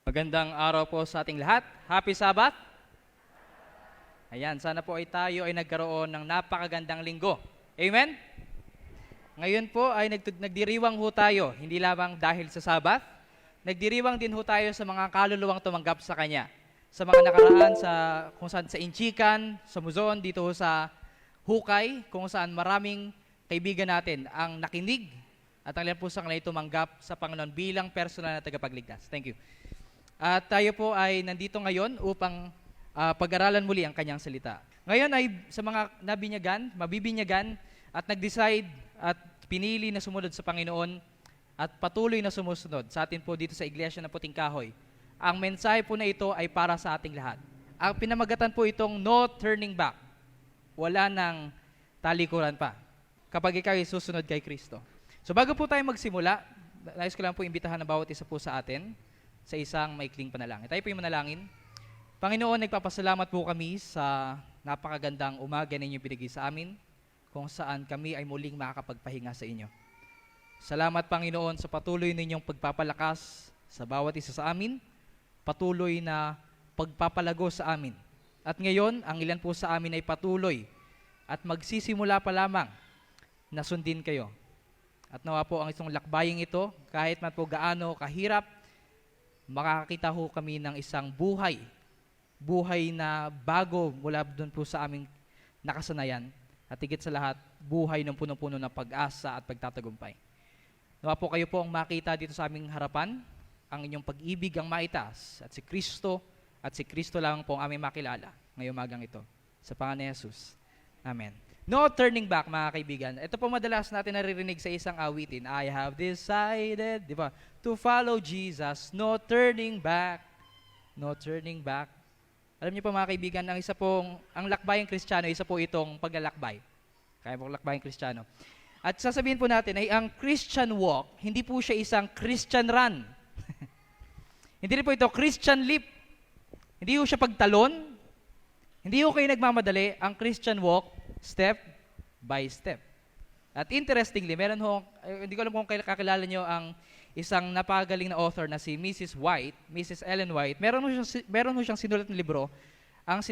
Magandang araw po sa ating lahat. Happy Sabbath! Ayan, sana po tayo ay nagkaroon ng napakagandang linggo. Amen? Ngayon po ay nagdiriwang ho tayo, hindi lamang dahil sa Sabbath, nagdiriwang din ho tayo sa mga kaluluwang tumanggap sa Kanya. Sa mga nakaraan, kung saan sa Inchikan, sa Muzon, dito ho sa Hukay, kung saan maraming kaibigan natin ang nakinig at ang ilan po sa kanila tumanggap sa Panginoon bilang personal na tagapagligtas. Thank you. At tayo po ay nandito ngayon upang pag-aralan muli ang kanyang salita. Ngayon ay sa mga mabibinyagan at nag-decide at pinili na sumunod sa Panginoon at patuloy na sumusunod sa atin po dito sa Iglesia ng Puting Kahoy. Ang mensahe po na ito ay para sa ating lahat. Ang pinamagatan po itong no turning back. Wala nang talikuran pa kapag ikaw ay susunod kay Kristo. So bago po tayo magsimula, nais ko lang po imbitahan ng bawat isa po sa atin sa isang maikling panalangin. Tayo po yung manalangin. Panginoon, nagpapasalamat po kami sa napakagandang umaga na inyong binigay sa amin kung saan kami ay muling makakapagpahinga sa inyo. Salamat, Panginoon, sa patuloy ninyong pagpapalakas sa bawat isa sa amin, patuloy na pagpapalago sa amin. At ngayon, ang ilan po sa amin ay patuloy at magsisimula pa lamang na sundin kayo. At nawa po ang isang lakbaying ito, kahit man po gaano kahirap, makakakita ho kami ng isang buhay na bago mula doon po sa aming nakasanayan at higit sa lahat, buhay ng punong-puno ng pag-asa at pagtatagumpay. Nawa po kayo po ang makita dito sa aming harapan, ang inyong pag-ibig ang maitaas at si Kristo lang po ang aming makilala ngayong magang ito. Sa pangalan ni Jesus. Amen. No turning back, mga kaibigan. Ito po madalas natin naririnig sa isang awitin. I have decided, di ba, to follow Jesus, no turning back. No turning back. Alam niyo po, mga kaibigan, ang lakbayang Kristiyano, isa po itong paglalakbay. Kaya po lakbayang Kristiyano. At sasabihin po natin ay ang Christian walk, hindi po siya isang Christian run. Hindi rin po ito Christian leap. Hindi po siya pagtalon. Hindi po kayo nagmamadali. Ang Christian walk, step by step. At interestingly, hindi ko alam kung kakilala nyo ang isang napakagaling na author na si Mrs. Ellen White. Meron ho siyang sinulat na libro. Ang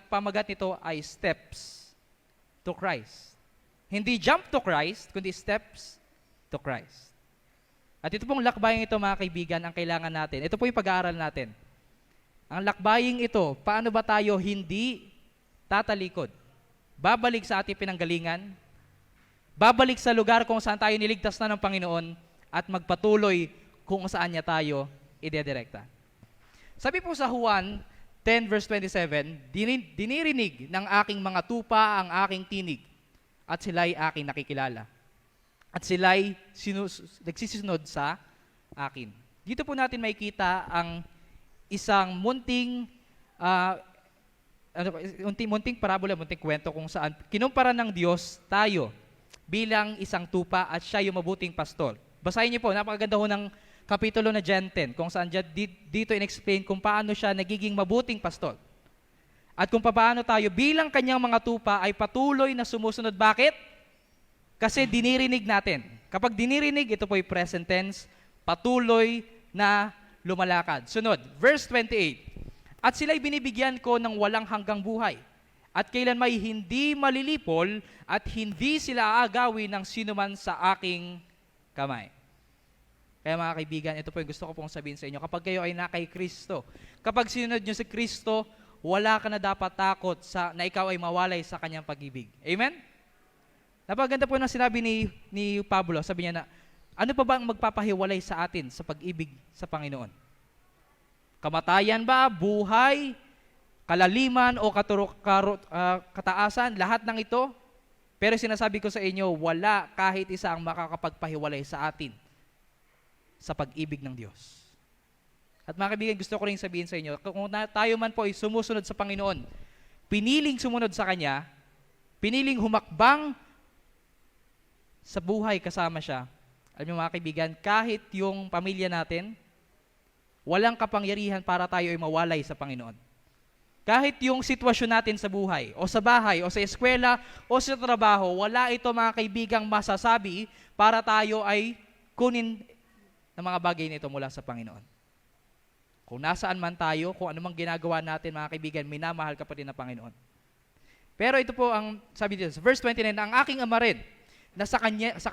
pamagat nito ay Steps to Christ. Hindi jump to Christ, kundi steps to Christ. At ito pong lakbaying ito, mga kaibigan, ang kailangan natin. Ito po yung pag-aaral natin. Ang lakbaying ito, paano ba tayo hindi tatalikod? Babalik sa ating pinanggalingan, babalik sa lugar kung saan tayo niligtas na ng Panginoon at magpatuloy kung saan niya tayo idedirekta. Sabi po sa Juan 10 verse 27, dinirinig ng aking mga tupa ang aking tinig at sila'y aking nakikilala. At sila'y nagsisisunod sa akin. Dito po natin makikita ang isang munting parabola, munting kwento kung saan kinumpara ng Diyos tayo bilang isang tupa at siya yung mabuting pastor. Basahin niyo po, napakaganda ho ng kapitulo na John 10 kung saan dito in-explain kung paano siya nagiging mabuting pastor. At kung paano tayo bilang kanyang mga tupa ay patuloy na sumusunod. Bakit? Kasi dinirinig natin. Kapag dinirinig, ito po yung present tense, patuloy na lumalakad. Sunod, verse 28. At sila'y binibigyan ko ng walang hanggang buhay. At kailan may hindi malilipol at hindi sila aagawin ng sinuman sa aking kamay. Kaya mga kaibigan, ito po yung gusto ko pong sabihin sa inyo. Kapag kayo ay nakay Kristo, kapag sinunod nyo si Kristo, wala ka na dapat takot na ikaw ay mawalay sa kanyang pag-ibig. Amen? Napaganda po ng sinabi ni Pablo. Sabi niya na, ano pa ba ang magpapahiwalay sa atin sa pag-ibig sa Panginoon? Kamatayan ba, buhay, kalaliman o kataasan, lahat ng ito. Pero sinasabi ko sa inyo, wala kahit isa ang makakapagpahiwalay sa atin sa pag-ibig ng Diyos. At mga kaibigan, gusto ko rin sabihin sa inyo, kung tayo man po ay sumusunod sa Panginoon, piniling sumunod sa Kanya, piniling humakbang sa buhay kasama siya. Alam niyo mga kaibigan, kahit yung pamilya natin, walang kapangyarihan para tayo ay mawalay sa Panginoon. Kahit yung sitwasyon natin sa buhay, o sa bahay, o sa eskwela, o sa trabaho, wala ito mga kaibigang masasabi para tayo ay kunin ng mga bagay nito mula sa Panginoon. Kung nasaan man tayo, kung anumang ginagawa natin, mga kaibigan, minamahal ka pa rin ng Panginoon. Pero ito po ang sabi dito, sa verse 29, ang aking Ama rin, na sa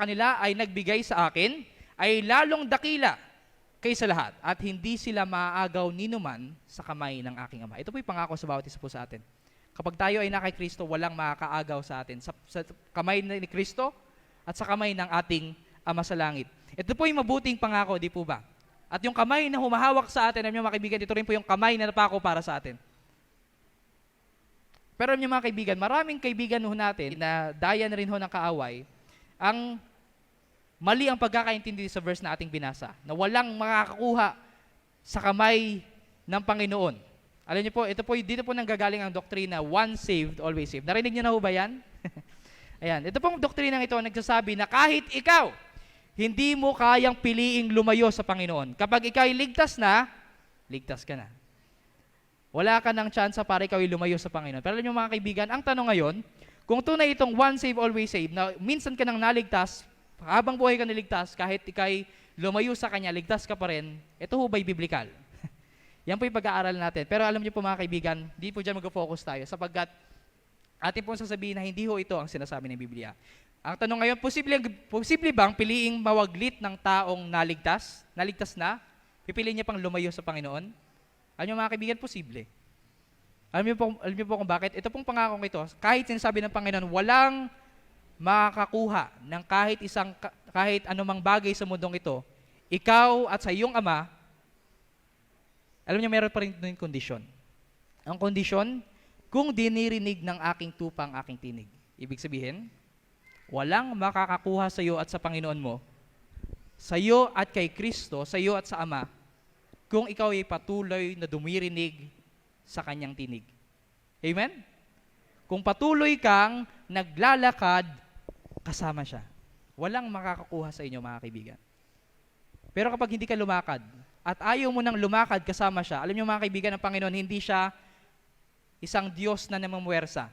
kanila ay nagbigay sa akin, ay lalong dakila kaysa lahat, at hindi sila maaagaw ninuman sa kamay ng aking Ama. Ito po yung pangako sa bawat isa po sa atin. Kapag tayo ay na kay Kristo, walang makakaagaw sa atin. Sa kamay ni Kristo at sa kamay ng ating Ama sa langit. Ito po yung mabuting pangako, di po ba? At yung kamay na humahawak sa atin, alam niyo mga kaibigan, ito rin po yung kamay na napako para sa atin. Pero alam niyo mga kaibigan, maraming kaibigan ho natin na daya na rin ho ng kaaway, ang mali ang pagkakaintindi sa verse na ating binasa, na walang makakakuha sa kamay ng Panginoon. Alam niyo po, ito po, dito po nanggagaling ang doktrina, once saved, always saved. Narinig niyo na ho ba yan? Ayan, ito pong doktrinang ito nagsasabi na kahit ikaw, hindi mo kayang piliing lumayo sa Panginoon. Kapag ikaw ay ligtas na, ligtas ka na. Wala ka ng tsansa para ikaw ay lumayo sa Panginoon. Pero alam niyo mga kaibigan, ang tanong ngayon, kung tunay itong once saved, always saved, na minsan ka nang naligtas, habang buhay ka niligtas, kahit ikaw ay lumayo sa Kanya, ligtas ka pa rin, ito ho ba'y biblical? Yan po yung pag-aaral natin. Pero alam niyo po mga kaibigan, di po dyan mag-focus tayo, sapagkat atin po sasabihin na hindi ho ito ang sinasabi ng Biblia. Ang tanong ngayon, posible bang piliing mawaglit ng taong naligtas na, pipiliin niya pang lumayo sa Panginoon? Alam niyo mga kaibigan, posible. Alam niyo po kung bakit? Ito pong pangakong ito, kahit sinasabi ng Panginoon, walang makakakuha ng kahit anumang bagay sa mundong ito, ikaw at sa iyong Ama, alam niyo meron pa rin yung kondisyon. Ang kondisyon, kung dinirinig ng aking tupang aking tinig. Ibig sabihin, walang makakakuha sa iyo at sa Panginoon mo, sa iyo at kay Kristo, sa iyo at sa Ama, kung ikaw ay patuloy na dumirinig sa Kanyang tinig. Amen? Kung patuloy kang naglalakad, kasama siya. Walang makakakuha sa inyo, mga kaibigan. Pero kapag hindi ka lumakad, at ayaw mo nang lumakad kasama siya, alam niyo mga kaibigan, ang Panginoon, hindi siya isang Diyos na namumuwersa.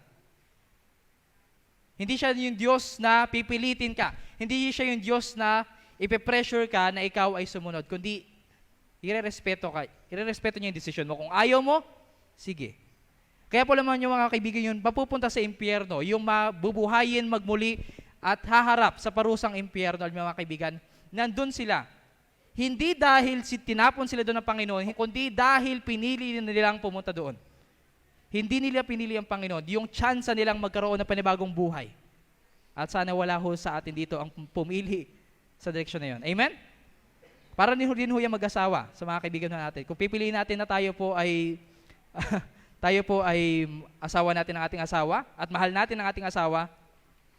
Hindi siya yung Diyos na pipilitin ka. Hindi siya yung Diyos na ipe-pressure ka na ikaw ay sumunod. Kundi, irerespeto ka. Irerespeto niya yung decision mo. Kung ayaw mo, sige. Kaya po naman yung mga kaibigan yun, papupunta sa impyerno, yung mabubuhayin magmuli at haharap sa parusang impyerno, mga kaibigan, nandun sila. Hindi dahil tinapon sila doon ng Panginoon, kundi dahil pinili nilang pumunta doon. Hindi nila pinili ang Panginoon, yung chance nilang magkaroon ng panibagong buhay. At sana wala ho sa atin dito ang pumili sa direksyon na yun. Amen? Para din ho yung mag-asawa sa mga kaibigan natin. Kung pipiliin natin na tayo po ay asawa natin ng ating asawa at mahal natin ang ating asawa,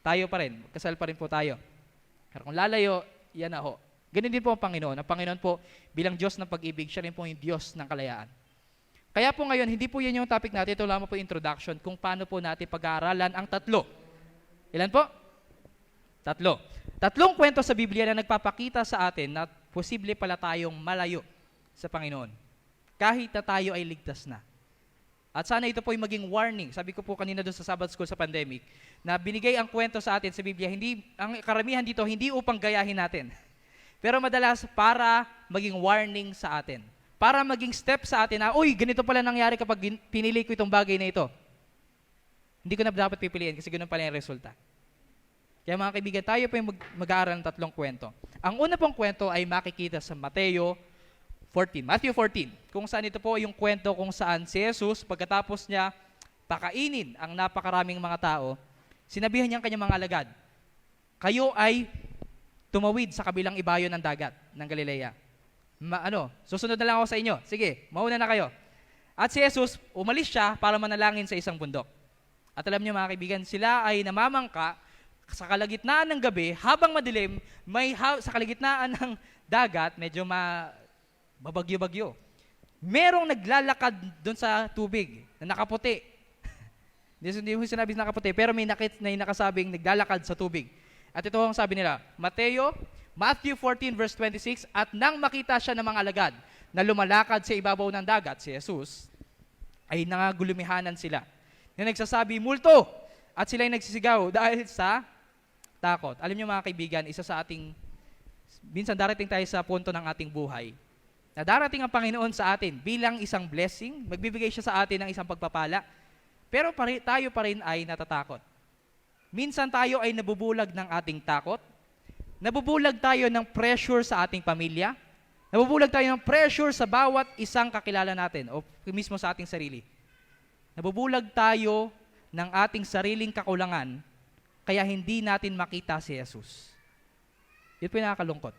tayo pa rin, kasal pa rin po tayo. Pero kung lalayo, yan na ho. Ganun din po ang Panginoon. Ang Panginoon po, bilang Diyos ng pag-ibig, siya rin po yung Diyos ng kalayaan. Kaya po ngayon, hindi po yan yung topic natin. Ito lamang po introduction kung paano po natin pag-aaralan ang tatlo. Ilan po? Tatlo. Tatlong kwento sa Biblia na nagpapakita sa atin na posible pala tayong malayo sa Panginoon. Kahit na tayo ay ligtas na. At sana ito po ay maging warning. Sabi ko po kanina doon sa Sabbath School sa pandemic, na binigay ang kwento sa atin sa Biblia, ang karamihan dito, hindi upang gayahin natin. Pero madalas para maging warning sa atin. Para maging step sa atin na, uy, ganito pala nangyari kapag pinili ko itong bagay na ito. Hindi ko na dapat pipiliin kasi ganun pala yung resulta. Kaya mga kaibigan, tayo po yung mag-aaral ng tatlong kwento. Ang una pong kwento ay makikita sa Matthew 14, kung saan ito po yung kwento kung saan si Jesus, pagkatapos niya pakainin ang napakaraming mga tao, sinabihan niya ang kanyang mga alagad, kayo ay tumawid sa kabilang ibayo ng dagat ng Galilea. Susunod na lang ako sa inyo. Sige, mauna na kayo. At si Jesus, umalis siya para manalangin sa isang bundok. At alam niyo mga kaibigan, sila ay namamangka sa kalagitnaan ng gabi, habang madilim, sa kalagitnaan ng dagat, medyo babagyo-bagyo. Merong naglalakad doon sa tubig na nakaputi. Hindi mo sinabi na nakaputi, pero may nakasabing naglalakad sa tubig. At ito ang sabi nila, Matthew 14 verse 26, at nang makita siya ng mga alagad na lumalakad sa ibabaw ng dagat, si Jesus, ay nangagulumihanan sila. Na nagsasabi, multo! At sila ay nagsisigaw dahil sa takot. Alam niyo mga kaibigan, isa sa ating, minsan darating tayo sa punto ng ating buhay, na darating ang Panginoon sa atin bilang isang blessing, magbibigay siya sa atin ng isang pagpapala, pero tayo pa rin ay natatakot. Minsan tayo ay nabubulag ng ating takot, nabubulag tayo ng pressure sa ating pamilya, nabubulag tayo ng pressure sa bawat isang kakilala natin o mismo sa ating sarili. Nabubulag tayo ng ating sariling kakulangan kaya hindi natin makita si Jesus. Yun po yung nakakalungkot.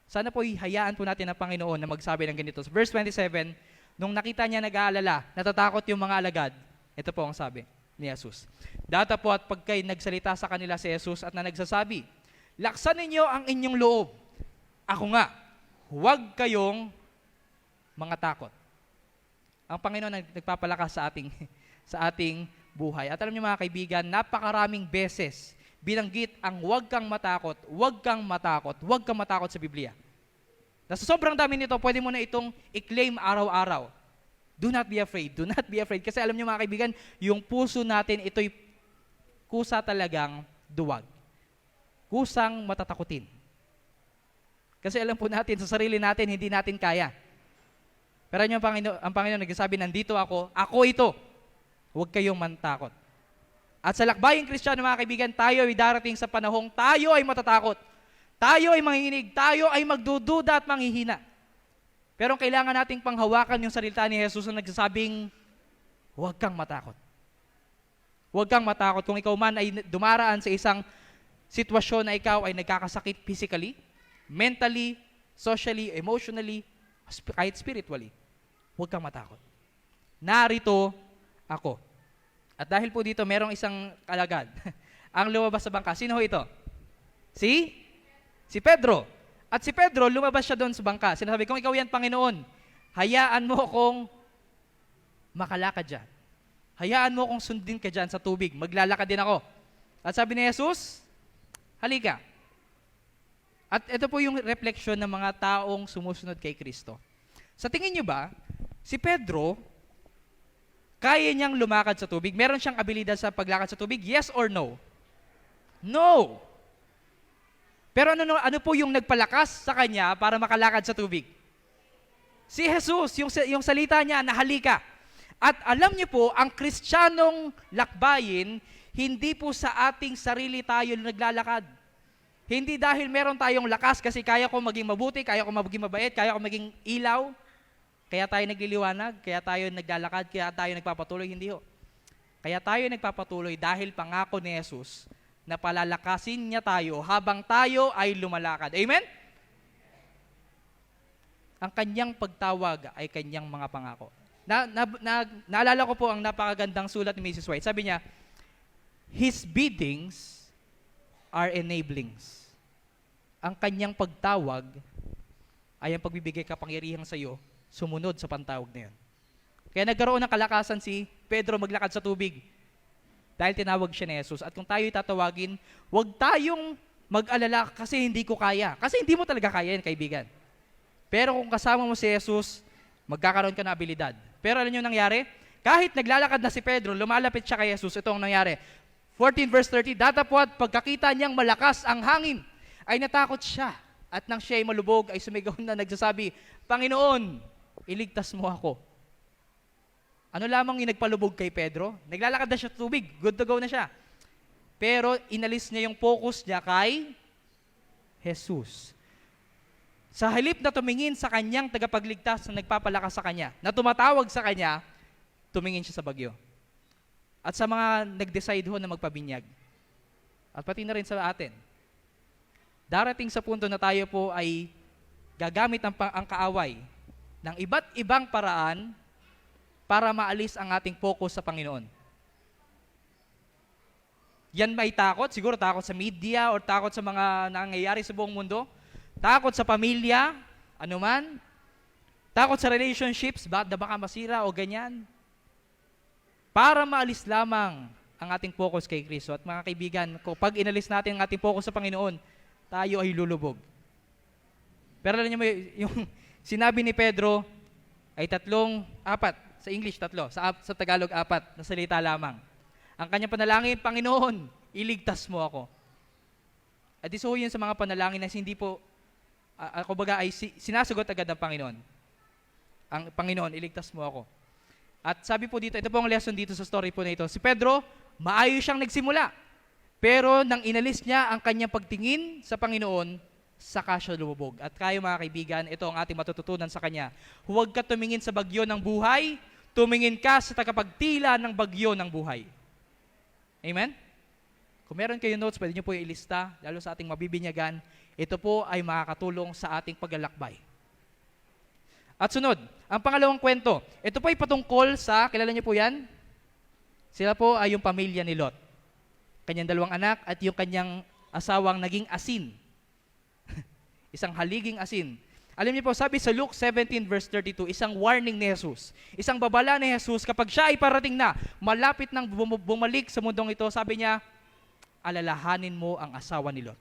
Sana po hayaan po natin ang Panginoon na magsabi ng ganito. So, verse 27, nung nakita niya nag-aalala, natatakot yung mga alagad, ito po ang sabi ni Jesus. Datapwat pagkay nagsalita sa kanila si Jesus at na nagsasabi, laksan ninyo ang inyong loob. Ako nga, huwag kayong mga takot. Ang Panginoon nagpapalakas sa ating buhay. At alam niyo mga kaibigan, napakaraming beses binanggit ang huwag kang matakot, huwag kang matakot, huwag kang matakot sa Biblia. Nasa sobrang dami nito, pwede mo na itong i-claim araw-araw. Do not be afraid. Do not be afraid. Kasi alam niyo mga kaibigan, yung puso natin, ito'y kusa talagang duwag. Kusang matatakutin. Kasi alam po natin, sa sarili natin, hindi natin kaya. Pero ang Panginoon nagsasabi, nandito ako ito. Huwag kayong mantakot. At sa lakbayang Kristiyano mga kaibigan, tayo ay darating sa panahong tayo ay matatakot. Tayo ay manginginig, tayo ay magdududa at manghihina. Pero kailangan nating panghawakan yung salita ni Jesus na nagsasabing, huwag kang matakot. Huwag kang matakot kung ikaw man ay dumaraan sa isang sitwasyon na ikaw ay nagkakasakit physically, mentally, socially, emotionally, kahit spiritually. Huwag kang matakot. Narito ako. At dahil po dito, merong isang alagad ang lumabas sa bangka. Sino ho ito? Si Pedro. At si Pedro, lumabas siya doon sa bangka. Sinasabi, kung ikaw yan, Panginoon, hayaan mo akong makalakad dyan. Hayaan mo akong sundin ka dyan sa tubig. Maglalakad din ako. At sabi ni Jesus, halika. At ito po yung refleksyon ng mga taong sumusunod kay Kristo. Sa tingin nyo ba, si Pedro, kaya niyang lumakad sa tubig? Meron siyang abilidad sa paglakad sa tubig? Yes or no? No! Pero ano po yung nagpalakas sa kanya para makalakad sa tubig? Si Jesus, yung salita niya na halika. At alam niyo po, ang Kristiyanong lakbayin, hindi po sa ating sarili tayo naglalakad. Hindi dahil meron tayong lakas kasi kaya ko maging mabuti, kaya ko maging mabait, kaya ko maging ilaw, kaya tayo nagliliwanag, kaya tayo naglalakad, kaya tayo nagpapatuloy, hindi ho. Kaya tayo nagpapatuloy dahil pangako ni Jesus na palalakasin niya tayo habang tayo ay lumalakad. Amen? Ang kanyang pagtawag ay kanyang mga pangako. Naalala ko po ang napakagandang sulat ni Mrs. White. Sabi niya, His biddings are enablings. Ang kanyang pagtawag ay ang pagbibigay kapangyarihan sa iyo sumunod sa pantawag na yun. Kaya nagkaroon ng kalakasan si Pedro maglakad sa tubig dahil tinawag siya ni Jesus. At kung tayo'y tatawagin, huwag tayong mag-alala kasi hindi ko kaya. Kasi hindi mo talaga kaya yan, kaibigan. Pero kung kasama mo si Jesus, magkakaroon ka ng abilidad. Pero alam niyo nangyari? Kahit naglalakad na si Pedro, lumalapit siya kay Jesus, ito ang nangyari. 14 verse 30, datapwat pagkakita niyang malakas ang hangin, ay natakot siya. At nang siya ay malubog, ay sumigaw na nagsasabi, Panginoon, iligtas mo ako. Ano lamang yung nagpalubog kay Pedro? Naglalakad na siya sa tubig, good to go na siya. Pero inalis niya yung focus niya kay Jesus. Sa halip na tumingin sa kanyang tagapagligtas na nagpapalakas sa kanya, na tumatawag sa kanya, tumingin siya sa bagyo. At sa mga nag-decide ho na magpabinyag, at pati na rin sa atin, darating sa punto na tayo po ay gagamit ang kaaway ng iba't ibang paraan para maalis ang ating focus sa Panginoon. Yan may takot, siguro takot sa media or takot sa mga nangyayari sa buong mundo, takot sa pamilya, anuman, takot sa relationships, baka masira o ganyan. Para maalis lamang ang ating focus kay Kristo. At mga kaibigan, pag inalis natin ang ating focus sa Panginoon, tayo ay lulubog. Pero alam niyo, yung sinabi ni Pedro ay apat, sa English 3, sa Tagalog 4, na salita lamang. Ang kanyang panalangin, Panginoon, iligtas mo ako. At iso yun sa mga panalangin na hindi po, kumbaga ay sinasagot agad ng Panginoon. ang Panginoon, iligtas mo ako. At sabi po dito, ito po ang lesson dito sa story po na ito. Si Pedro, maayos siyang nagsimula. Pero nang inalis niya ang kanyang pagtingin sa Panginoon, saka siya lumubog. At kayo mga kaibigan, ito ang ating matututunan sa kanya. Huwag ka tumingin sa bagyo ng buhay, tumingin ka sa tagapagtila ng bagyo ng buhay. Amen? Kung meron kayo notes, pwede nyo po ilista, lalo sa ating mabibinyagan, ito po ay makakatulong sa ating paglalakbay. At sunod, ang pangalawang kwento, ito po ay patungkol sa, kilala niyo po yan? Sila po ay yung pamilya ni Lot. Kanyang dalawang anak at yung kanyang asawang naging asin. Isang haliging asin. Alam niyo po, sabi sa Luke 17 verse 32, isang warning ni Jesus. Isang babala ni Jesus, kapag siya ay parating na, malapit nang bumalik sa mundong ito, sabi niya, alalahanin mo ang asawa ni Lot.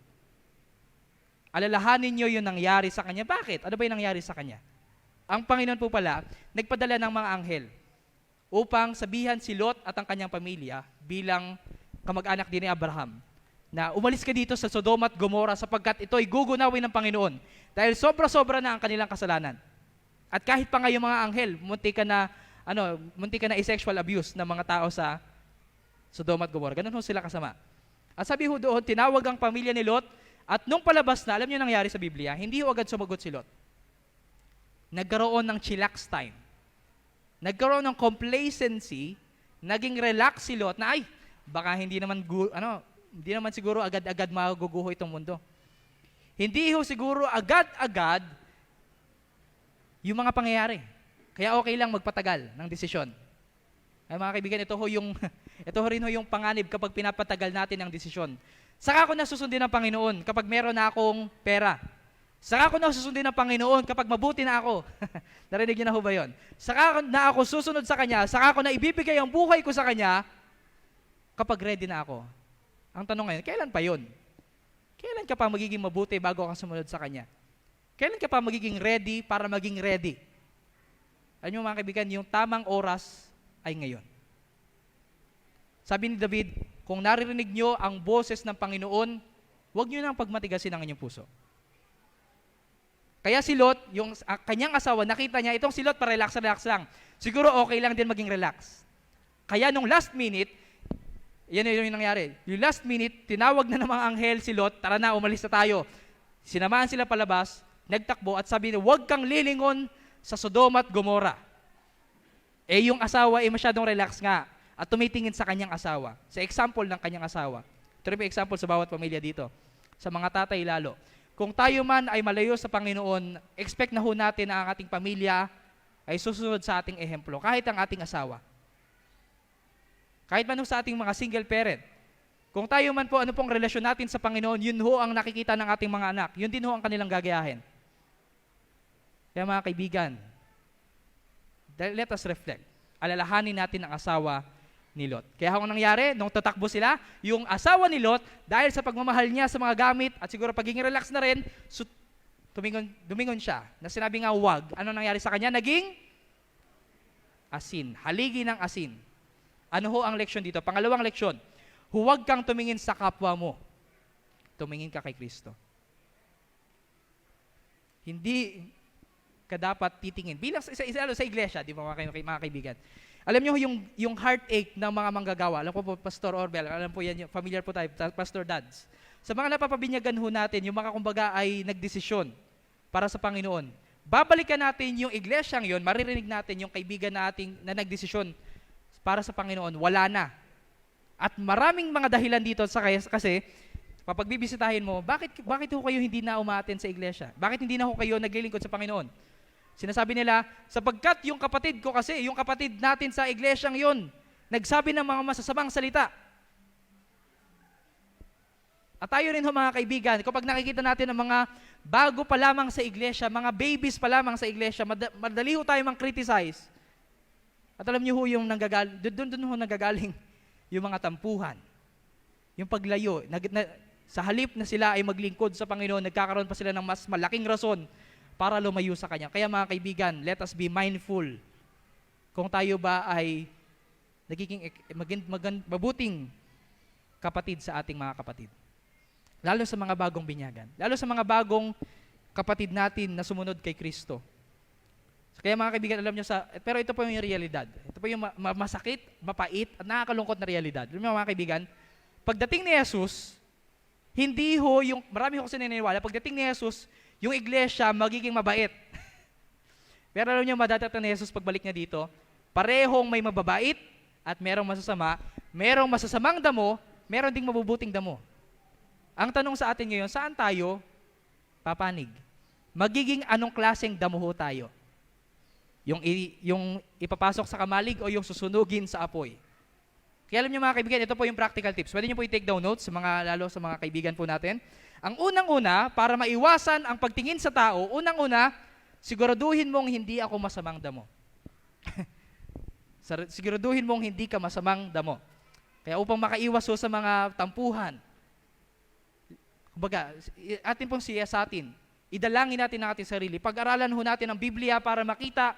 Alalahanin niyo yung nangyari sa kanya. Bakit? Ano ba yung nangyari sa kanya? Ang Panginoon po pala, nagpadala ng mga anghel upang sabihan si Lot at ang kanyang pamilya bilang kamag-anak din ni Abraham na umalis ka dito sa Sodoma at Gomora sapagkat ito ay gugunawin ng Panginoon dahil sobra-sobra na ang kanilang kasalanan. At kahit pa nga yung mga anghel, munti ka na i-sexual abuse ng mga tao sa Sodoma at Gomora. Ganun ho sila kasama. At sabi ho doon, tinawag ang pamilya ni Lot at nung palabas na, alam niyo nangyari sa Biblia, hindi ho agad sumagot si Lot. Nagkaroon ng chillax time. Nagkaroon ng complacency, naging relax si Lot na baka hindi naman siguro agad-agad maguguho itong mundo. Hindi ho siguro agad-agad yung mga pangyayari. Kaya okay lang magpatagal ng desisyon. Ay mga kaibigan, ito ho rin yung panganib kapag pinapatagal natin ang desisyon. Saka ako nasusundin ng Panginoon kapag meron na akong pera. Saka ako nasusundin ng Panginoon kapag mabuti na ako. Narinig niyo na ho ba yun? Saka na ako susunod sa Kanya, saka ako na ibibigay ang buhay ko sa Kanya kapag ready na ako. Ang tanong ngayon, kailan pa yun? Kailan ka pa magiging mabuti bago ka sumunod sa Kanya? Kailan ka pa magiging ready para maging ready? Alam niyo mga kaibigan, yung tamang oras ay ngayon. Sabi ni David, kung naririnig niyo ang boses ng Panginoon, huwag niyo nang pagmatigasin ang inyong puso. Kaya si Lot, yung kanyang asawa, nakita niya, itong si Lot, pa-relax lang. Siguro okay lang din maging relax. Kaya nung last minute, yan yung nangyari. Yung last minute, tinawag na ng mga anghel si Lot, tara na, umalis na tayo. Sinamahan sila palabas, nagtakbo at sabi niya, huwag kang lilingon sa Sodoma at Gomora. Yung asawa masyadong relax nga at tumitingin sa kanyang asawa. Sa example ng kanyang asawa. Ito rin example sa bawat pamilya dito. Sa mga tatay lalo. Kung tayo man ay malayo sa Panginoon, expect na ho natin na ang ating pamilya ay susunod sa ating ehemplo, kahit ang ating asawa. Kahit man ho sa ating mga single parent. Kung tayo man po, ano pong relasyon natin sa Panginoon, yun ho ang nakikita ng ating mga anak. Yun din ho ang kanilang gagayahin. Kaya mga kaibigan, let us reflect. Alalahanin natin ang asawa ni Lot. Kaya ang nangyari, nung tatakbo sila, yung asawa ni Lot, dahil sa pagmamahal niya sa mga gamit at siguro pagiging relax na rin, dumingon siya. Na sinabi nga wag. Ano nangyari sa kanya? Naging asin. Haligi ng asin. Ano ho ang leksyon dito? Pangalawang leksyon, huwag kang tumingin sa kapwa mo. Tumingin ka kay Kristo. Hindi ka dapat titingin. Bilang sa iglesia, di ba mga kaibigan? Alam niyo yung heartache ng mga manggagawa. Alam po Pastor Orbel, alam po yan, familiar po tayo, Pastor Dads. Sa mga napapabinyagan ho natin, yung mga kumbaga ay nagdesisyon para sa Panginoon. Babalikan natin yung iglesyang yon, maririnig natin yung kaibigan nating na nagdesisyon para sa Panginoon, wala na. At maraming mga dahilan dito kasi kapag bibisitahin mo, bakit ho kayo hindi na umaattend sa iglesia? Bakit hindi na ho kayo naglilingkod sa Panginoon? Sinasabi nila, sapagkat yung kapatid ko kasi, yung kapatid natin sa iglesyang yun, nagsabi ng mga masasamang salita. At tayo rin ho mga kaibigan, kapag nakikita natin ang mga bago pa lamang sa iglesia, mga babies pa lamang sa iglesia, madali ho tayo mang-criticize. At alam niyo ho yung doon ho nagagaling yung mga tampuhan, yung paglayo. Sa halip na sila ay maglingkod sa Panginoon, nagkakaroon pa sila ng mas malaking rason para lumayo sa Kanya. Kaya mga kaibigan, let us be mindful kung tayo ba ay nagiging mabuting kapatid sa ating mga kapatid. Lalo sa mga bagong binyagan. Lalo sa mga bagong kapatid natin na sumunod kay Kristo. Kaya mga kaibigan, alam nyo pero ito po yung realidad. Ito po yung masakit, mapait, at nakakalungkot na realidad. Alam nyo mga kaibigan, pagdating ni Jesus, hindi ho marami ho kasi naniniwala, pagdating ni Jesus, yung iglesia magiging mabait. Pero alam nyo, madadatnan ni Jesus pagbalik niya dito, parehong may mababait at merong masasama, merong masasamang damo, meron ding mabubuting damo. Ang tanong sa atin ngayon, saan tayo papanig? Magiging anong klaseng damo ho tayo? Yung ipapasok sa kamalig o yung susunugin sa apoy? Kaya alam niyo mga kaibigan, ito po yung practical tips. Pwede niyo po i-take down notes, lalo sa mga kaibigan po natin. Ang unang-una, para maiwasan ang pagtingin sa tao, unang-una, siguraduhin mong hindi ako masamang damo. Siguraduhin mong hindi ka masamang damo. Kaya upang makaiwas sa mga tampuhan, kumbaga, atin pong siyasatin, idalangin natin ang ating sarili. Pag-aralan ho natin ang Biblia para makita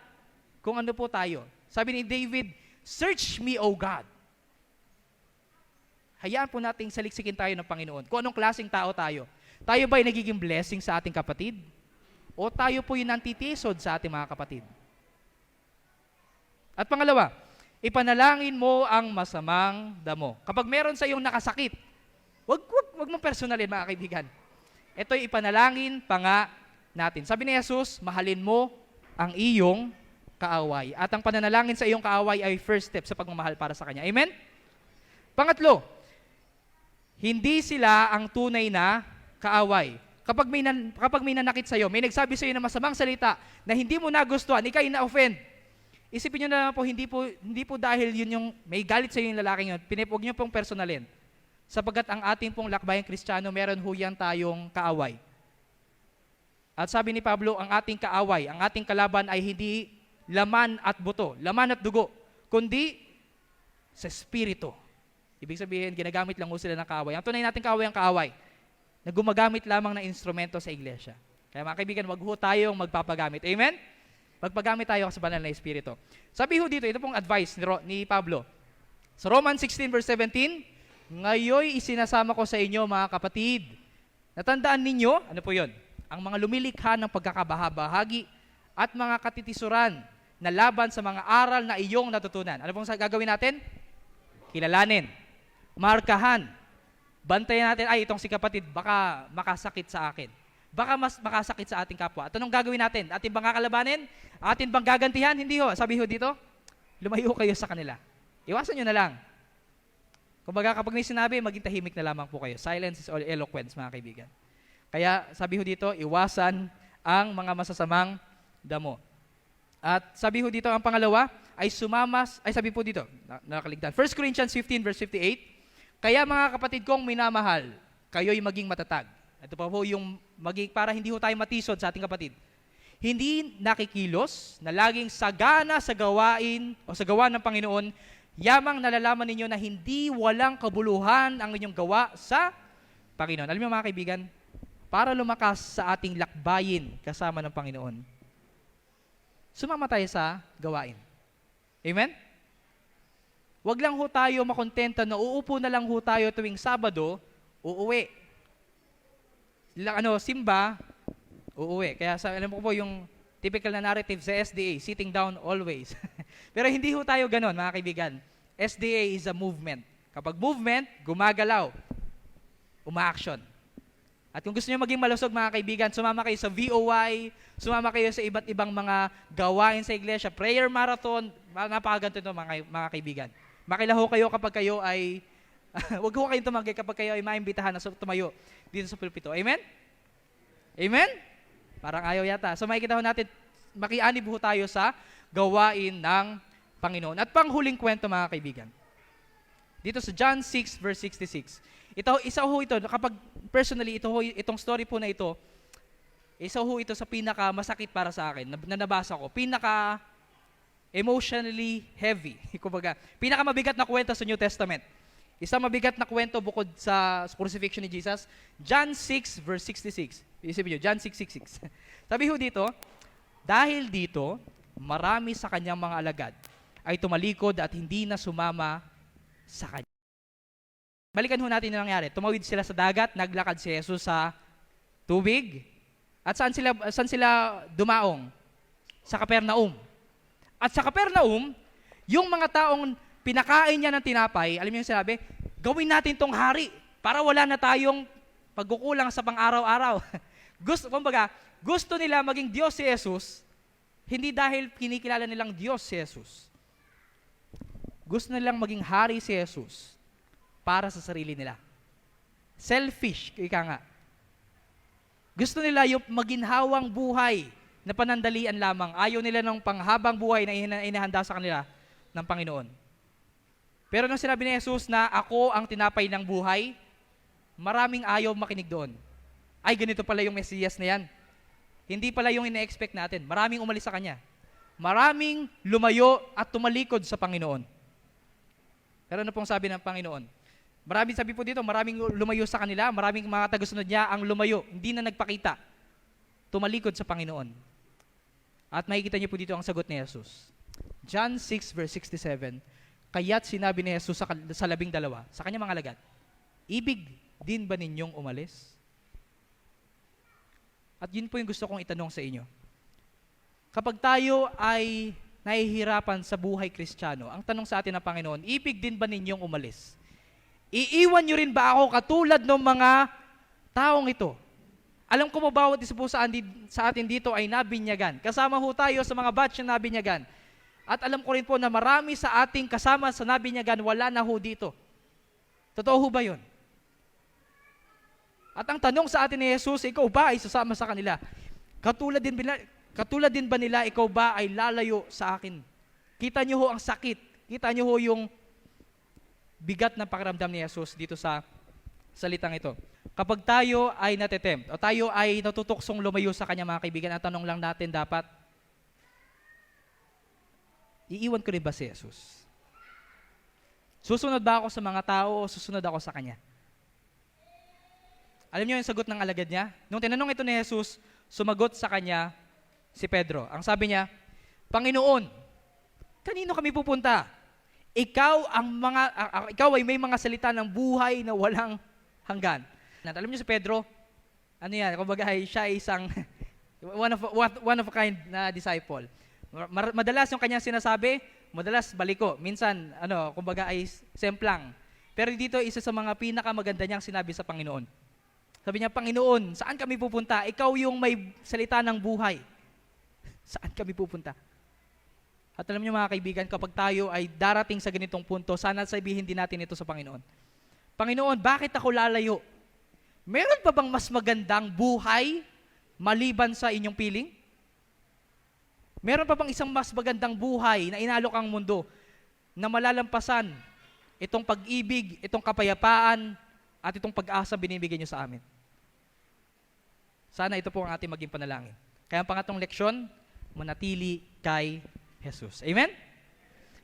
kung ano po tayo. Sabi ni David, "Search me, O God." Hayaan po nating saliksikin tayo ng Panginoon. Kung anong klaseng tao tayo. Tayo ba ay nagiging blessing sa ating kapatid? O tayo po yung antitisod sa ating mga kapatid? At pangalawa, ipanalangin mo ang masamang damo. Kapag meron sa iyong nakasakit, wag mong personalin mga kaibigan. Ito'y ipanalangin pa nga natin. Sabi ni Jesus, mahalin mo ang iyong kaaway. At ang pananalangin sa iyong kaaway ay first step sa pagmamahal para sa kanya. Amen? Pangatlo, hindi sila ang tunay na kaaway. Kapag may nanakit sa iyo, may nagsabi sa iyo ng masamang salita na hindi mo nagustuhan, ikay na-offend. Isipin niyo na po, hindi po dahil yun yung may galit sa iyo yung lalaking yun, huwag niyo pong personalin. Sapagkat ang ating pong lakbayang Kristiyano, meron huyan tayong kaaway. At sabi ni Pablo, ang ating kaaway, ang ating kalaban ay hindi laman at buto, laman at dugo, kundi sa Espiritu. Ibig sabihin, ginagamit lang ho sila ng kaaway. Ang tunay nating kaaway ang kaaway na gumagamit lamang ng instrumento sa iglesia. Kaya mga kaibigan, wag ho tayong magpapagamit. Amen? Magpagamit tayo sa banal na Espiritu. Sabi ho dito, ito pong advice ni Pablo. Sa Romans 16 verse 17, "Ngayoy isinasama ko sa inyo mga kapatid. Natandaan ninyo," ano po yun? "Ang mga lumilikha ng pagkakabahabahagi at mga katitisuran na laban sa mga aral na iyong natutunan." Ano pong gagawin natin? Kilalanin. Markahan. Bantayan natin, ay itong si kapatid, baka makasakit sa akin. Baka mas makasakit sa ating kapwa. At anong gagawin natin? Atin bang kakalabanin? Atin bang gagantihan? Hindi ho. Sabi ho dito, lumayo kayo sa kanila. Iwasan nyo na lang. Kumbaga kapag may sinabi, maging tahimik na lamang po kayo. Silence is all eloquence, mga kaibigan. Kaya sabi ho dito, iwasan ang mga masasamang damo. At sabi ho dito, ang pangalawa, sabi po dito, nakaligtan. 1 Corinthians 15 verse 58, "Kaya mga kapatid kong minamahal, kayo'y maging matatag." Ito pa po yung para hindi ho tayo matisod sa ating kapatid. "Hindi nakikilos na laging sagana sa gawain o sa gawa ng Panginoon, yamang nalalaman ninyo na hindi walang kabuluhan ang inyong gawa sa Panginoon." Alam niyo mga kaibigan, para lumakas sa ating lakbayin kasama ng Panginoon, sumama tayo sa gawain. Amen? Wag lang ho tayo makontenta na uupo na lang ho tayo tuwing Sabado, uuwi. Simba, uuwi. Kaya alam ko po yung typical na narrative sa SDA, sitting down always. Pero hindi ho tayo ganon, mga kaibigan. SDA is a movement. Kapag movement, gumagalaw, uma-action. At kung gusto niyo maging malusog, mga kaibigan, sumama kayo sa VOY, sumama kayo sa iba't ibang mga gawain sa iglesia, prayer marathon, napakaganto ito mga kaibigan. Makilaho kayo kapag kayo ay, wag ho kayong tumanggi kapag kayo ay maimbitahan na tumayo dito sa pulpito. Amen? Amen? Parang ayaw yata. So makikita ho natin, makianib ho tayo sa gawain ng Panginoon. At panghuling kwento, mga kaibigan. Dito sa John 6 verse 66. Isa ho ito, kapag personally, itong story po na ito, isa ho ito sa pinaka masakit para sa akin, na nabasa ko. Pinaka emotionally heavy. Kumbaga, pinaka mabigat na kwento sa New Testament. Isang mabigat na kwento bukod sa crucifixion ni Jesus. John 6 verse 66. Isipin nyo, John 6:66. Sabi ho dito, "Dahil dito, marami sa kanyang mga alagad ay tumalikod at hindi na sumama sa kanya." Balikan ho natin yung nangyari. Tumawid sila sa dagat, naglakad si Jesus sa tubig. At saan sila dumaong? sa Capernaum. At sa Capernaum, yung mga taong pinakain niya ng tinapay, alam niyo yung sinabi, gawin natin tong hari para wala na tayong pagkukulang sa pang-araw-araw. Gusto nila maging Diyos si Jesus, hindi dahil kinikilala nilang Diyos si Jesus. Gusto nilang maging hari si Jesus para sa sarili nila. Selfish, ika nga. Gusto nila yung maginhawang buhay na panandalian lamang. Ayaw nila ng panghabang buhay na inahanda sa kanila ng Panginoon. Pero nung sinabi ni Jesus na ako ang tinapay ng buhay, maraming ayaw makinig doon. Ay, ganito pala yung Mesiyas na yan. Hindi pala yung ina-expect natin. Maraming umalis sa Kanya. Maraming lumayo at tumalikod sa Panginoon. Pero ano pong sabi ng Panginoon? Maraming sabi po dito, maraming lumayo sa kanila, maraming mga tagasunod niya ang lumayo, hindi na nagpakita. Tumalikod sa Panginoon. At makikita niyo po dito ang sagot ni Jesus. John 6 verse 67, kaya't sinabi ni Jesus sa 12, sa kanyang mga alagad, ibig din ba ninyong umalis? At yun po yung gusto kong itanong sa inyo. Kapag tayo ay nahihirapan sa buhay Kristiyano, ang tanong sa atin ng Panginoon, ibig din ba ninyong umalis? Iiwan nyo rin ba ako katulad ng mga taong ito? Alam ko mo bawat isa po sa atin dito ay nabinyagan. Kasama ho tayo sa mga batch na nabinyagan. At alam ko rin po na marami sa ating kasama sa nabinyagan, wala na ho dito. Totoo ho ba yun? At ang tanong sa atin ni Jesus, ikaw ba ay sasama sa kanila? Katulad din ba nila, ikaw ba ay lalayo sa akin? Kita nyo ho ang sakit. Kita nyo ho yung bigat na pakiramdam ni Jesus dito sa salitang ito. Kapag tayo ay natetempt o tayo ay natutuksong lumayo sa Kanya, mga kaibigan, ang tanong lang natin dapat, iiwan ko rin ba si Jesus? Susunod ba ako sa mga tao o susunod ako sa Kanya? Alam niyo yung sagot ng alagad niya? Nung tinanong ito ni Jesus, sumagot sa kanya si Pedro. Ang sabi niya, Panginoon, kanino kami pupunta? Ikaw ay may mga salita ng buhay na walang hanggan. At alam niyo si Pedro, ano yan, kumbaga siya ay isang one of a kind na disciple. Madalas yung kanyang sinasabi, madalas baliko. Minsan, kumbaga ay semplang. Pero dito, isa sa mga pinakamaganda niyang sinabi sa Panginoon. Sabi niya, Panginoon, saan kami pupunta? Ikaw yung may salita ng buhay. Saan kami pupunta? At alam niyo mga kaibigan, kapag tayo ay darating sa ganitong punto, sana sabihin din natin ito sa Panginoon. Panginoon, bakit ako lalayo? Meron pa bang mas magandang buhay maliban sa inyong piling? Meron pa bang isang mas magandang buhay na inalok ang mundo na malalampasan itong pag-ibig, itong kapayapaan, at itong pag-asa binibigay niyo sa amin? Sana ito po ang ating maging panalangin. Kaya ang pangatlong leksyon, manatili kay Jesus. Amen?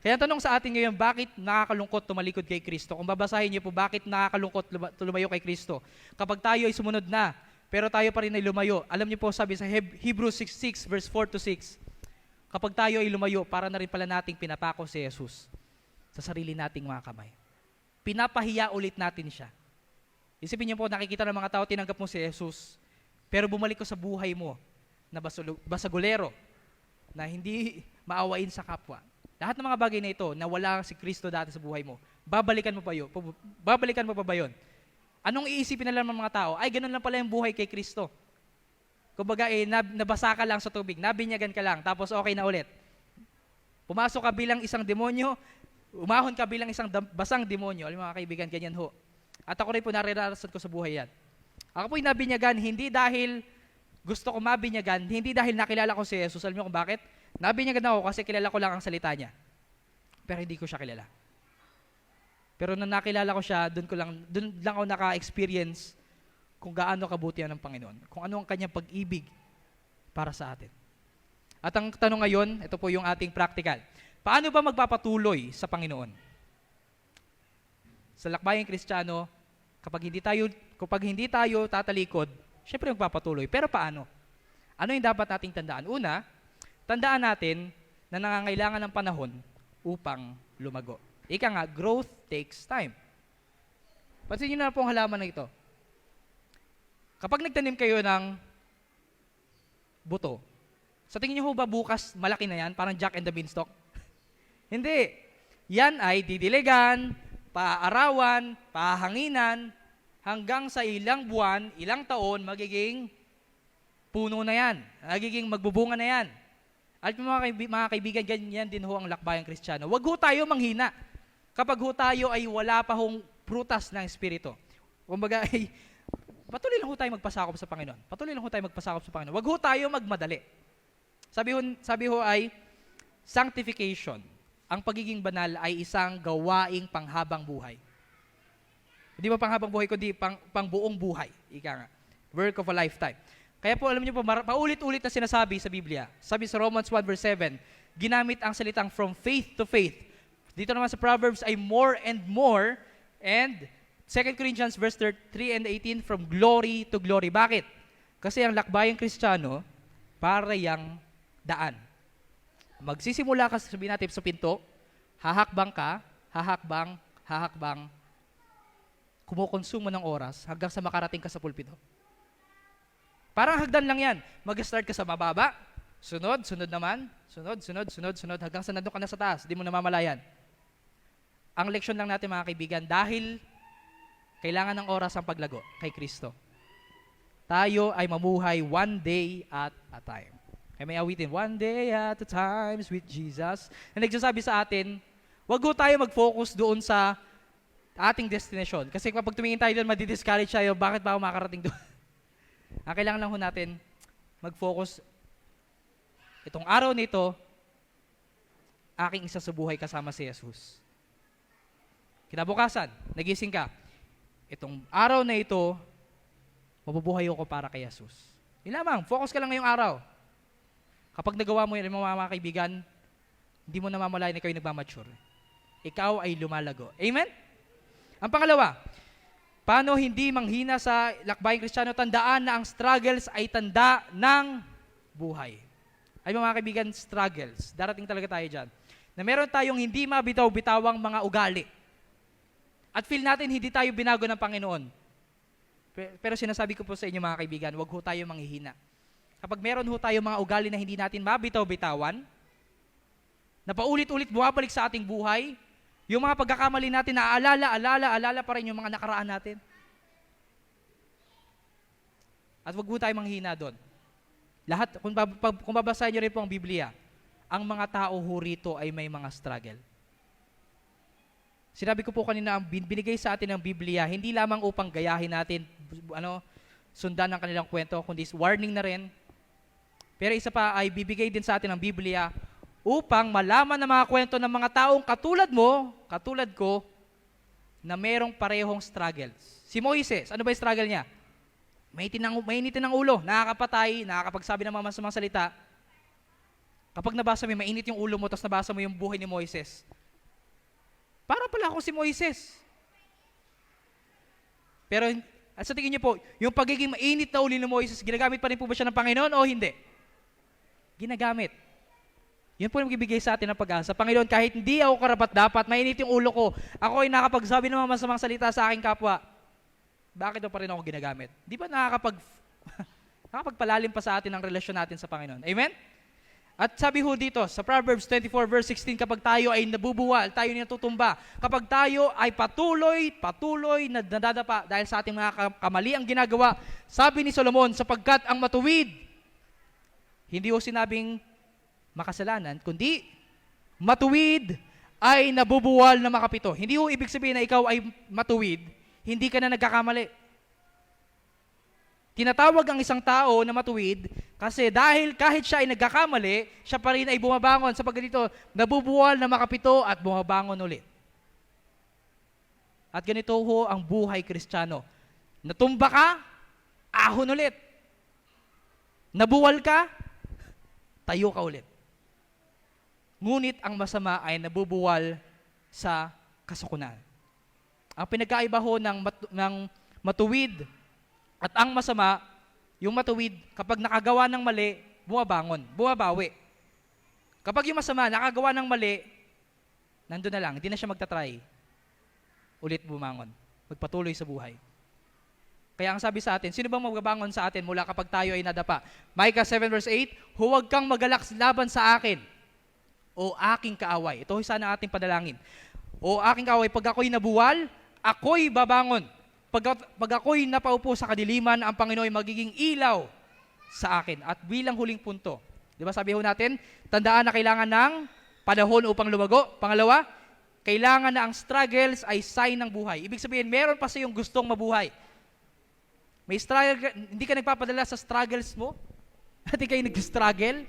Kaya tanong sa atin ngayon, bakit nakakalungkot tumalikod kay Kristo? Kung babasahin niyo po, bakit nakakalungkot lumayo kay Kristo? Kapag tayo ay sumunod na, pero tayo pa rin ay lumayo. Alam niyo po, sabi sa Hebrews 6 verse 4-6, kapag tayo ay lumayo, para na rin pala nating pinapako si Jesus sa sarili nating mga kamay. Pinapahiya ulit natin siya. Isipin niyo po, nakikita ng mga tao, tinanggap mo si Jesus, pero bumalik ko sa buhay mo na basagulero, na hindi maawain sa kapwa. Lahat ng mga bagay na ito, na wala si Kristo dati sa buhay mo, babalikan mo pa ba yun? Anong iisipin na lang ng mga tao? Ay, ganun lang pala yung buhay kay Kristo. Kumbaga, nabasa ka lang sa tubig, nabinyagan ka lang, tapos okay na ulit. Pumasok ka bilang isang demonyo, umahon ka bilang isang basang demonyo. Alam mga kaibigan, ganyan ho. At ako rin po nararanasan ko sa buhay yan. Ako po'y nabinyagan, hindi dahil gusto ko mabinyagan, hindi dahil nakilala ko si Jesus. Alam niyo kung bakit? Nabinyagan ako kasi kilala ko lang ang salita niya. Pero hindi ko siya kilala. Pero nung nakilala ko siya, doon lang ako naka-experience kung gaano kabuti ang Panginoon. Kung ano ang kanyang pag-ibig para sa atin. At ang tanong ngayon, ito po yung ating practical. Paano ba magpapatuloy sa Panginoon? Sa lakbayang Kristiyano, kapag hindi tayo tatalikod, syempre magpapatuloy. Pero paano? Ano yung dapat nating tandaan? Una, tandaan natin na nangangailangan ng panahon upang lumago. Ika nga, growth takes time. Pansin niyo na po ang halaman na ito. Kapag nagtanim kayo ng buto, Sa tingin niyo ho ba bukas malaki na yan? Parang Jack and the Beanstalk? Hindi. Yan ay didiligan, paaarawan, pahanginan, hanggang sa ilang buwan, ilang taon, magiging puno na yan. Magiging magbubunga na yan. At mga kaibigan, ganyan din ho ang lakbayang Kristiyano. Huwag ho tayo manghina. Kapag ho tayo ay wala pa hong prutas ng Espiritu. Kumbaga ay, patuloy lang ho tayo magpasakop sa Panginoon. Patuloy lang ho tayo magpasakop sa Panginoon. Huwag ho tayo magmadali. Sabi ho ay, sanctification, ang pagiging banal ay isang gawaing panghabang buhay. Hindi ba panghabang buhay, kundi pang buong buhay. Ika nga. Work of a lifetime. Kaya po, alam niyo po, paulit-ulit na sinasabi sa Biblia. Sabi sa Romans 1 verse 7, ginamit ang salitang from faith to faith. Dito naman sa Proverbs ay more and more, and 2 Corinthians verse 3 and 18, from glory to glory. Bakit? Kasi ang lakbayang Kristiyano, para yang daan. Magsisimula ka, sabihin natin sa pinto, hahakbang ka, hahakbang, kumukonsumo ng oras hanggang sa makarating ka sa pulpito. Parang hagdan lang yan. Mag-start ka sa mababa, sunod naman, sunod, hanggang sa nandun ka na sa taas, di mo namamalayan. Ang leksyon lang natin mga kaibigan, dahil kailangan ng oras ang paglago kay Kristo. Tayo ay mamuhay one day at a time. Kaya may awitin, one day at a time with Jesus. Na nagsasabi sa atin, wag ho tayo mag-focus doon sa ating destination. Kasi kapag tumingin tayo doon, madi-discourage tayo, bakit ba ako makarating doon? Ang kailangan lang ho natin, mag-focus, itong araw nito, aking isa sa buhay kasama si Jesus. Kinabukasan, nagising ka, itong araw na ito, mabubuhay ako para kay Jesus. Yun lamang, focus ka lang ngayong araw. Kapag nagawa mo yun, mga kaibigan, hindi mo namamalayan na ikaw yung nagmamature. Ikaw ay lumalago. Amen? Ang pangalawa, paano hindi manghina sa lakbayang Kristiyano? Tandaan na ang struggles ay tanda ng buhay. Ay mga kaibigan, struggles. Darating talaga tayo dyan. Na meron tayong hindi mabitaw-bitawang mga ugali. At feel natin hindi tayo binago ng Panginoon. Pero sinasabi ko po sa inyo mga kaibigan, huwag ho tayo manghihina. Kapag meron ho tayo mga ugali na hindi natin mabitaw-bitawan, na paulit-ulit bumabalik sa ating buhay, yung mga pagkakamali natin na alala pa rin yung mga nakaraan natin. At huwag ho tayo manghihina doon. Lahat, kung babasahin nyo rin po ang Biblia, ang mga tao ho rito ay may mga struggle. Sinabi ko po kanina, ang binigay sa atin ng Biblia, hindi lamang upang gayahin natin, sundan ang kanilang kwento, kundi warning na rin. Pero isa pa ay bibigay din sa atin ng Biblia upang malaman ng mga kwento ng mga taong katulad mo, katulad ko, na merong parehong struggles. Si Moises, ano ba yung struggle niya? Mainitin ng ulo, nakakapatay, nakakapagsabi ng mga masamang salita. Kapag nabasa mo, mainit yung ulo mo, tapos nabasa mo yung buhay ni Moises. Para pala akong si Moises. Pero, at sa tingin niyo po, yung pagiging mainit na ulo ni Moises, ginagamit pa rin po ba siya ng Panginoon o hindi? Ginagamit. Yun po yung magbibigay sa atin ng pag-asa. Panginoon, kahit hindi ako karapat-dapat, mainit yung ulo ko, ako ay nakapagsabi ng mga masamang salita sa aking kapwa, bakit pa rin ako ginagamit? Di ba nakakapagpalalim pa sa atin ang relasyon natin sa Panginoon? Amen? At sabi ho dito, sa Proverbs 24 verse 16, kapag tayo ay nabubuwal, tayo ay natutumba, kapag tayo ay patuloy na nadadapa dahil sa ating mga kamaliang ginagawa, sabi ni Solomon, sapagkat ang matuwid, hindi ho sinabing makasalanan, kundi matuwid ay nabubuwal na makapito. Hindi ho ibig sabihin na ikaw ay matuwid, hindi ka na nagkakamali. Tinatawag ang isang tao na matuwid kasi dahil kahit siya ay nagkakamali, siya pa rin ay bumabangon sapagkat dito, nabubuwal na makapito at bumabangon ulit. At ganito ho ang buhay Kristiyano. Natumba ka, ahon ulit. Nabuwal ka, tayo ka ulit. Ngunit ang masama ay nabubuwal sa kasukunan. Ang pinagkaiba ho ng matuwid at ang masama, yung matuwid, kapag nakagawa ng mali, bumabawi. Kapag yung masama, nakagawa ng mali, nandun na lang, hindi na siya magtatry. Ulit bumangon, magpatuloy sa buhay. Kaya ang sabi sa atin, sino bang magbabangon sa atin mula kapag tayo ay nadapa? Micah 7 verse 8, huwag kang magalak laban sa akin, o aking kaaway. Ito sana ating padalangin. O aking kaaway, pag ako'y nabuwal, ako'y babangon. Pag ako'y napaupo sa kadiliman, ang Panginoon ay magiging ilaw sa akin. At bilang huling punto, di ba sabi ho natin, tandaan na kailangan ng panahon upang lumago. Pangalawa, kailangan na ang struggles ay sign ng buhay. Ibig sabihin, meron pa sa iyong gustong mabuhay. May struggle, hindi ka nagpapadala sa struggles mo, at ikaw ay nag-struggle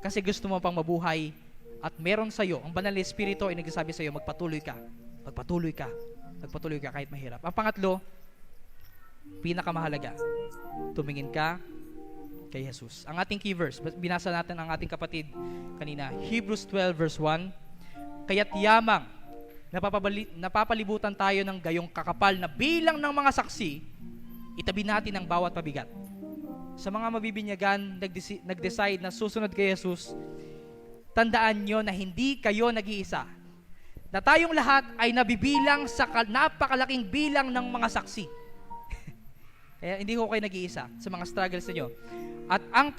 kasi gusto mo pang mabuhay, at meron sa iyo, ang banal na Espiritu ay nagsasabi sa iyo, magpatuloy ka, magpatuloy ka, magpatuloy ka kahit mahirap. Ang pangatlo, pinakamahalaga, tumingin ka kay Jesus. Ang ating key verse, binasa natin ang ating kapatid kanina, Hebrews 12 verse 1, kaya't yamang napapalibutan tayo ng gayong kakapal na bilang ng mga saksi, itabi natin ang bawat pabigat. Sa mga mabibinyagan, nag-decide na susunod kay Jesus, tandaan nyo na hindi kayo nag-iisa. Na tayong lahat ay nabibilang sa napakalaking bilang ng mga saksi. Kaya hindi ko kayo nag-iisa sa mga struggles niyo. At ang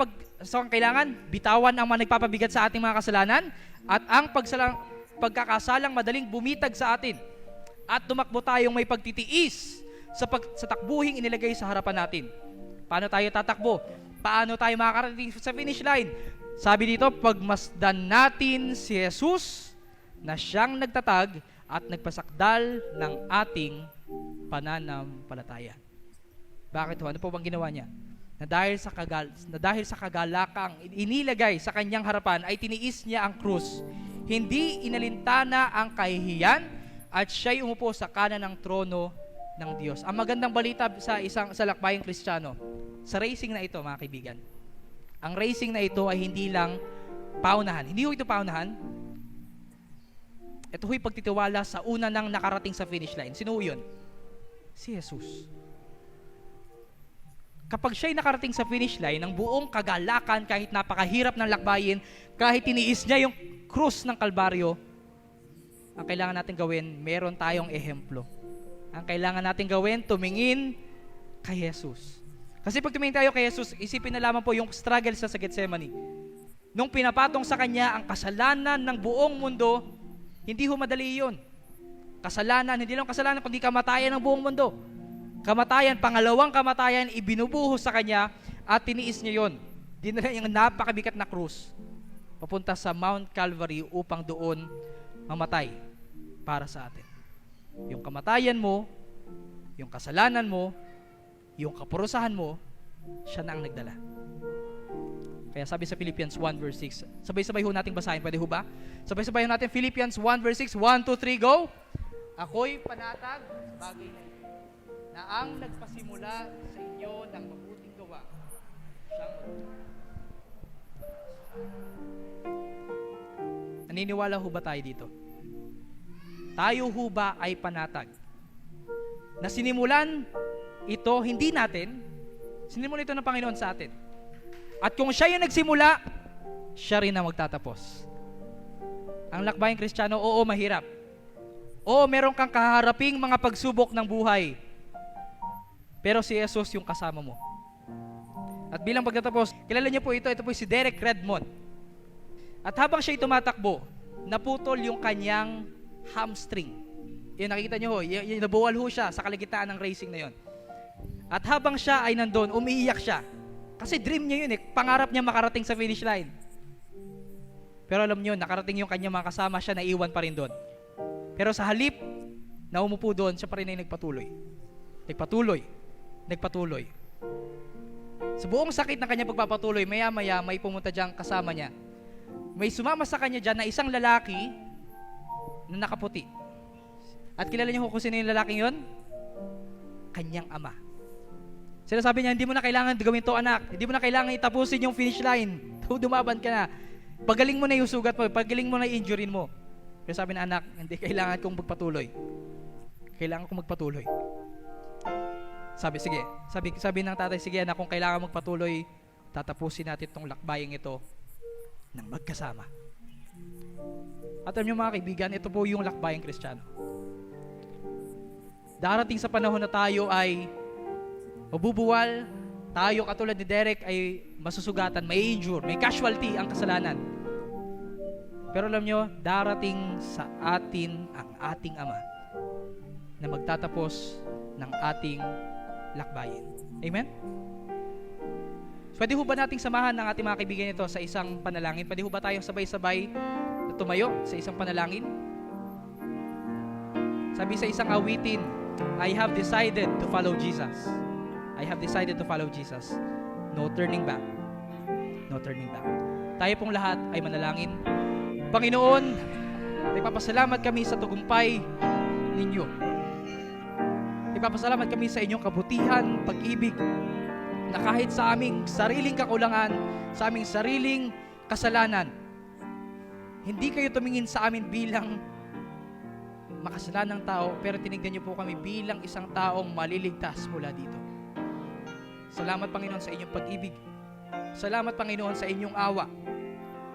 kailangan, bitawan ang mga nagpapabigat sa ating mga kasalanan, at ang pagkakasalang madaling bumitag sa atin, at tumakbo tayong may pagtitiis sa takbuhing inilagay sa harapan natin. Paano tayo tatakbo? Paano tayo makakarating sa finish line? Sabi dito, pagmasdan natin si Jesus na siyang nagtatag at nagpasakdal ng ating pananampalataya. Bakit ho? Ano po bang ginawa niya? Na dahil sa kagalakang inilagay sa kanyang harapan ay tiniis niya ang krus. Hindi inalintana ang kahihiyan, at siya'y umupo sa kanan ng trono ng Diyos. Ang magandang balita sa lakbayang Kristiyano, sa racing na ito, mga kaibigan, ang racing na ito ay hindi lang paunahan. Hindi ho ito paunahan. Ito ho'y pagtitiwala sa una nang nakarating sa finish line. Sino ho yun? Si Jesus. Kapag siya'y nakarating sa finish line, ng buong kagalakan, kahit napakahirap ng lakbayin, kahit tiniis niya yung krus ng Kalbaryo, ang kailangan natin gawin, meron tayong ehemplo. Ang kailangan natin gawin, tumingin kay Jesus. Kasi pag tumingin tayo kay Jesus, isipin na lamang po yung struggle sa Gethsemane. Nung pinapatong sa kanya ang kasalanan ng buong mundo, hindi ho madali yun. Kasalanan, hindi lang kasalanan, kundi kamatayan ng buong mundo. Kamatayan, pangalawang kamatayan, ibinubuhos sa kanya, at tiniis niya yun. Dinala yung napakabigat na krus papunta sa Mount Calvary upang doon mamatay para sa atin. Yung kamatayan mo, yung kasalanan mo, yung kaparusahan mo, siya na ang nagdala. Kaya sabi sa Philippians 1 verse 6, sabay-sabay ho nating basahin, pwede ho ba? Sabay-sabay ho natin, Philippians 1 verse 6, 1, 2, 3, go! Ako'y panatag sa bagay na ito, na ang nagpasimula sa inyo ng mabuting gawa, siyang naniniwala ho ba tayo dito? Tayo ho ba ay panatag? Na sinimulan ito, hindi natin, sinimulan ito ng Panginoon sa atin. At kung siya yung nagsimula, siya rin ang magtatapos. Ang lakbayang Kristiyano, oo, mahirap. Oo, meron kang kaharaping mga pagsubok ng buhay. Pero si Jesus yung kasama mo. At bilang pagtatapos, kilala niyo po ito po si Derek Redmond. At habang siya tumatakbo, naputol yung kanyang hamstring. Yun, nakikita niyo ho, nabuwal ho siya sa kalagitnaan ng racing na yun. At habang siya ay nandun, umiiyak siya. Kasi dream niya yun pangarap niya makarating sa finish line. Pero alam niyo, nakarating yung kanyang mga kasama, siya naiwan pa rin doon. Pero sa halip na umupo doon, siya pa rin ay nagpatuloy. Nagpatuloy. Sa buong sakit ng kanyang pagpapatuloy, maya-maya may pumunta diyang kasama niya. May sumama sa kanya dyan na isang lalaki na nakaputi. At kilala niyo kung sino yung lalaking yun? Kanyang ama. Sinasabi niya, hindi mo na kailangan gawin to, anak. Hindi mo na kailangan itapusin yung finish line. Dumaban ka na. Pagaling mo na yung sugat mo. Pagaling mo na yung injury mo. Pero sabi na, anak, hindi, kailangan kong magpatuloy. Kailangan kong magpatuloy. Sige. Sabi ng tatay, sige anak, kung kailangan magpatuloy, tatapusin natin itong lakbayang ito ng magkasama. At alam niyo mga kaibigan, ito po yung lakbayang Kristiyano. Darating sa panahon na tayo ay Mabubuwal, tayo katulad ni Derek ay masusugatan, may injure, may casualty ang kasalanan. Pero alam nyo, darating sa atin ang ating Ama na magtatapos ng ating lakbayin. Amen? Pwede ho ba nating samahan ng ating mga kaibigan ito sa isang panalangin? Pwede ho ba tayong sabay-sabay na tumayo sa isang panalangin? Sabi sa isang awitin, I have decided to follow Jesus. I have decided to follow Jesus. No turning back. No turning back. Tayo pong lahat ay manalangin. Panginoon, nagpapasalamat kami sa tagumpay ninyo. Nagpapasalamat kami sa inyong kabutihan, pag-ibig, na kahit sa aming sariling kakulangan, sa aming sariling kasalanan, hindi kayo tumingin sa amin bilang makasalanang tao, pero tinignan niyo po kami bilang isang taong maliligtas mula dito. Salamat, Panginoon, sa inyong pag-ibig. Salamat, Panginoon, sa inyong awa.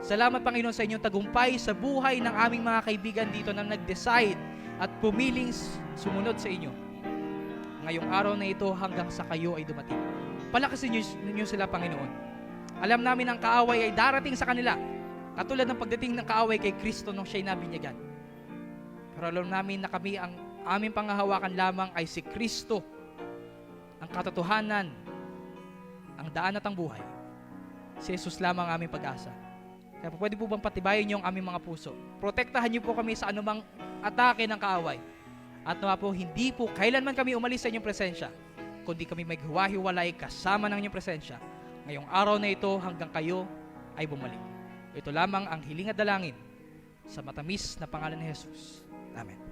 Salamat, Panginoon, sa inyong tagumpay sa buhay ng aming mga kaibigan dito na nag-decide at pumiling sumunod sa inyo. Ngayong araw na ito hanggang sa kayo ay dumating. Palakasin ninyo sila, Panginoon. Alam namin ang kaaway ay darating sa kanila, katulad ng pagdating ng kaaway kay Kristo nung siya'y nabinyagan. Pero alam namin na kami, ang aming panghahawakan lamang ay si Kristo, ang katotohanan, ang daan at ang buhay. Si Jesus lamang ang aming pag-asa. Kaya po, pwede po bang patibayin niyo ang aming mga puso? Protektahan niyo po kami sa anumang atake ng kaaway. At nawa po, hindi po kailanman kami umalis sa inyong presensya, kundi kami maghiwa-hiwalay kasama ng inyong presensya ngayong araw na ito hanggang kayo ay bumalik. Ito lamang ang hiling at dalangin sa matamis na pangalan ni Jesus. Amen.